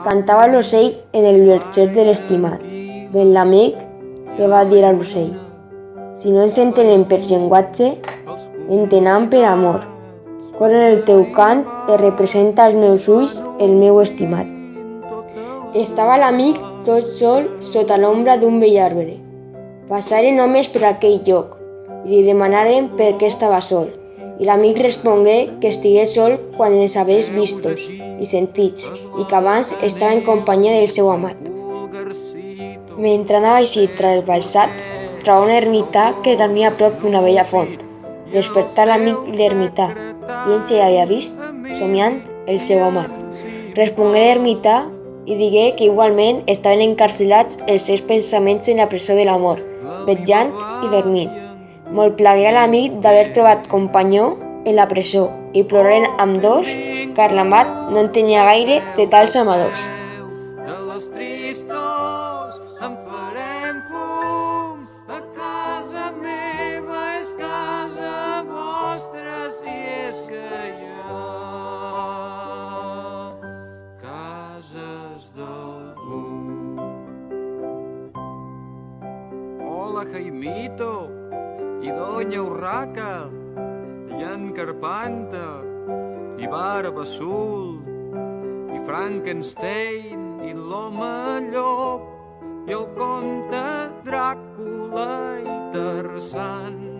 Cantava l'ocell en el verger de l'estimat. Ben l'amic que va dir a l'ocell: si no ens entenem per llenguatge, entenam per amor. Cor en el teu cant et representa als meus ulls el meu estimat. Estava l'amic tot sol sota l'ombra d'un vell arbre. Passaren homes per aquell lloc i li demanaren per què estava sol. I l'amic respongué que estigués sol quan els hagués vistos i sentits i que abans estava en companyia del seu amat. Mentre anava així trasbalsat, trobà un ermità que dormia a prop d'una vella font. Despertà l'amic l'ermità, dient si havia vist, somiant, el seu amat. Respongué l'ermità i digué que igualment estaven encarcelats els seus pensaments en la presó de l'amor, vetjant i dormint. Molt plagué a l'amic d'haver trobat companyó en la presó i ploraren ambdós, car l'amat no en tenia gaire de tals amadors. De les tristors en farem fum, a casa meva és casa vostra, si és que hi ha cases d'algú. Hola, Jaimito, i Doña Urraca, i en Carpanta, i Barba Azul, i Frankenstein, i l'home llop, i el conte Dràcula i Tarzan.